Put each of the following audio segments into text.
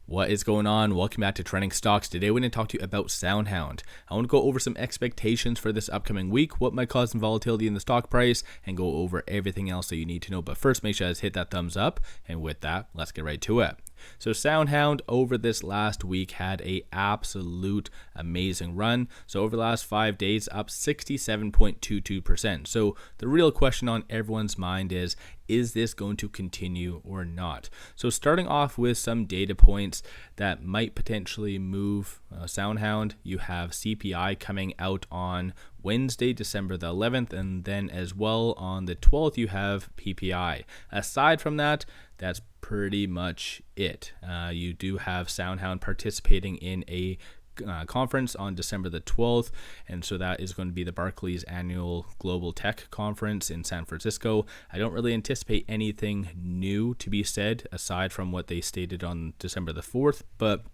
What is going on? Welcome back to Trending Stocks. Today we're going to talk to you about SoundHound. I want to go over some expectations for this upcoming week, what might cause some volatility in the stock price, and go over everything else that you need to know. But first, make sure to hit that thumbs up. And with that, let's get right to it. So SoundHound over this last week had a absolute amazing run. So over the last 5 days, up 67.22%. So the real question on everyone's mind is this going to continue or not? So starting off with some data points that might potentially move SoundHound, you have CPI coming out on Wednesday, December the 11th, and then as well on the 12th, you have PPI. Aside from that, that's pretty much it. You do have SoundHound participating in a conference on December the 12th, and so that is going to be the Barclays annual Global Tech Conference in San Francisco. I don't really anticipate anything new to be said aside from what they stated on December the 4th, but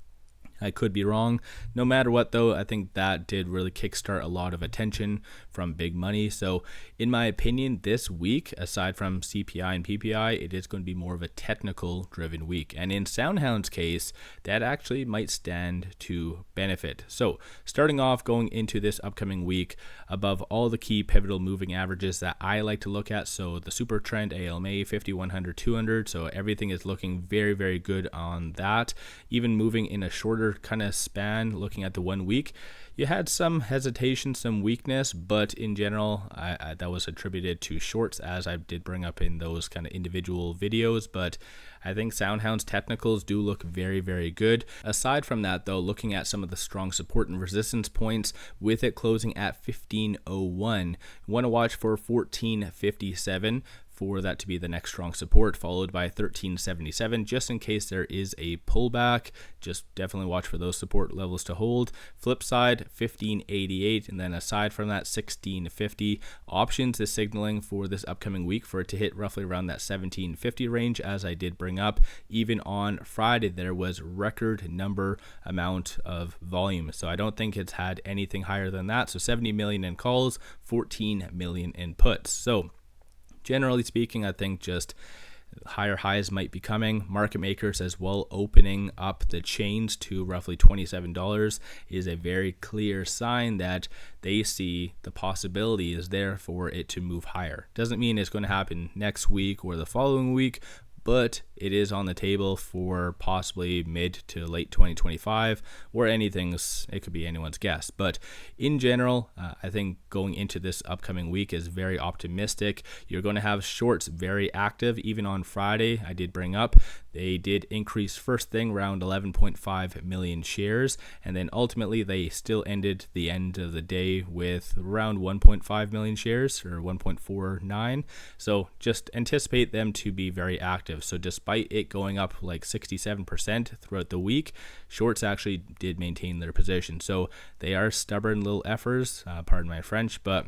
I could be wrong. No matter what, though, I think that did really kickstart a lot of attention from big money. So in my opinion, this week, aside from CPI and PPI, it is going to be more of a technical driven week. And in SoundHound's case, that actually might stand to benefit. So starting off, going into this upcoming week, above all the key pivotal moving averages that I like to look at, so the super trend, ALMA, 50, 100, 200, so everything is looking very, very good on that. Even moving in a shorter kind of span, looking at the 1 week, you had some hesitation, some weakness, but in general, that was attributed to shorts, as I did bring up in those kind of individual videos. But I think SoundHound's technicals do look very, very good. Aside from that, though, looking at some of the strong support and resistance points, with it closing at 1501, you want to watch for 1457 for that to be the next strong support, followed by 1377, just in case there is a pullback. Just definitely watch for those support levels to hold. Flip side, 1588, and then aside from that, 1650. Options is signaling for this upcoming week for it to hit roughly around that 1750 range, as I did bring up. Even on Friday, there was record amount of volume, so I don't think it's had anything higher than that. So 70 million in calls, 14 million in puts. So generally speaking, I think just higher highs might be coming. Market makers as well opening up the chains to roughly $27 is a very clear sign that they see the possibility is there for it to move higher. Doesn't mean it's going to happen next week or the following week, but it is on the table for possibly mid to late 2025, or it could be anyone's guess. But in general, I think going into this upcoming week is very optimistic. You're going to have shorts very active. Even on Friday, I did bring up, they did increase first thing around 11.5 million shares, and then ultimately they still ended the end of the day with around 1.5 million shares, or 1.49. So just anticipate them to be very active. So despite it going up like 67% throughout the week, shorts actually did maintain their position. So they are stubborn little effers, pardon my French, but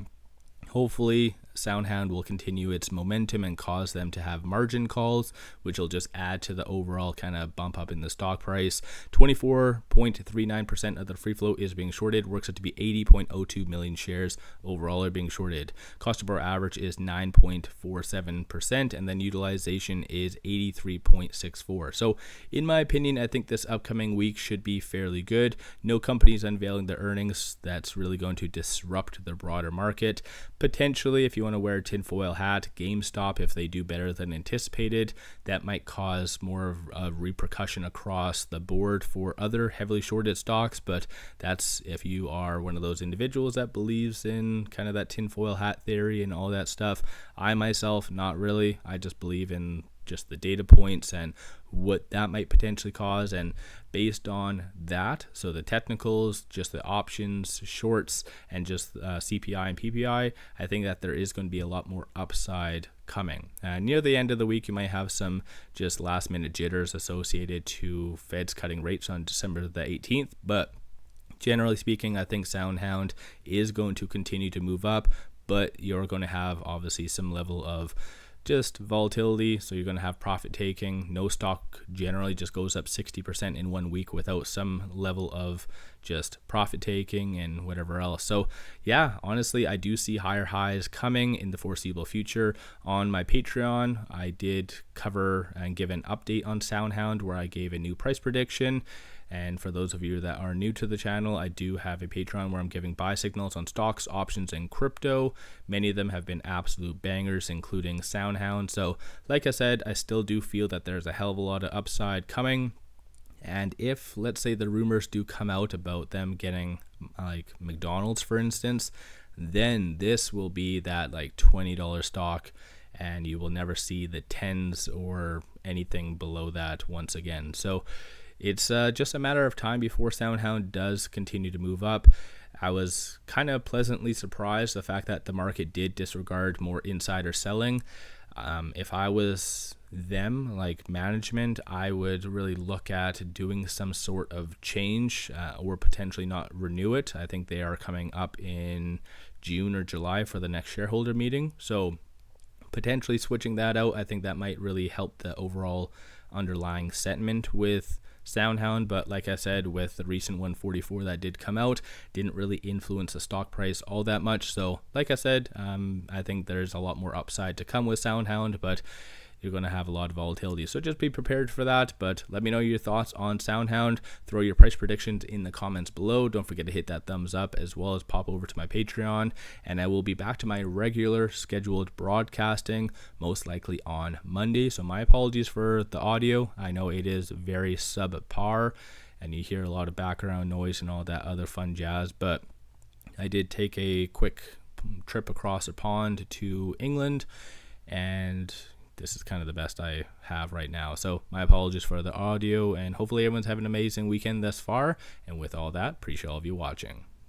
hopefully SoundHound will continue its momentum and cause them to have margin calls, which will just add to the overall kind of bump up in the stock price. 24.39% of the free float is being shorted, works out to be 80.02 million shares overall are being shorted. Cost to borrow average is 9.47%, and then utilization is 83.64. So in my opinion, I think this upcoming week should be fairly good. No companies unveiling their earnings that's really going to disrupt the broader market. Potentially, if you want to wear a tinfoil hat, GameStop, if they do better than anticipated, that might cause more of a repercussion across the board for other heavily shorted stocks. But that's if you are one of those individuals that believes in kind of that tinfoil hat theory and all that stuff. I myself, not really. I just believe in just the data points and what that might potentially cause, and based on that, so the technicals, just the options, shorts, and just CPI and PPI, I think that there is going to be a lot more upside coming. Near the end of the week, you might have some just last minute jitters associated to Fed's cutting rates on December the 18th, but generally speaking, I think SoundHound is going to continue to move up, but you're going to have obviously some level of just volatility. So you're going to have profit taking. No stock generally just goes up 60% in 1 week without some level of just profit taking and whatever else. So yeah, honestly, I do see higher highs coming in the foreseeable future. On my Patreon, I did cover and give an update on SoundHound where I gave a new price prediction. And for those of you that are new to the channel, I do have a Patreon where I'm giving buy signals on stocks, options, and crypto. Many of them have been absolute bangers, including SoundHound. So like I said, I still do feel that there's a hell of a lot of upside coming. And if, let's say, the rumors do come out about them getting like McDonald's, for instance, then this will be that like $20 stock, and you will never see the tens or anything below that once again. So it's just a matter of time before SoundHound does continue to move up. I was kind of pleasantly surprised the fact that the market did disregard more insider selling. If I was them, like management, I would really look at doing some sort of change or potentially not renew it. I think they are coming up in June or July for the next shareholder meeting. So potentially switching that out, I think that might really help the overall underlying sentiment with SoundHound. But like I said, with the recent 144 that did come out, didn't really influence the stock price all that much. So like I said, I think there's a lot more upside to come with SoundHound, but you're going to have a lot of volatility. So just be prepared for that. But let me know your thoughts on SoundHound. Throw your price predictions in the comments below. Don't forget to hit that thumbs up, as well as pop over to my Patreon. And I will be back to my regular scheduled broadcasting, most likely on Monday. So my apologies for the audio. I know it is very subpar and you hear a lot of background noise and all that other fun jazz. But I did take a quick trip across the pond to England, and this is kind of the best I have right now. So my apologies for the audio, and hopefully everyone's having an amazing weekend thus far. And with all that, appreciate all of you watching.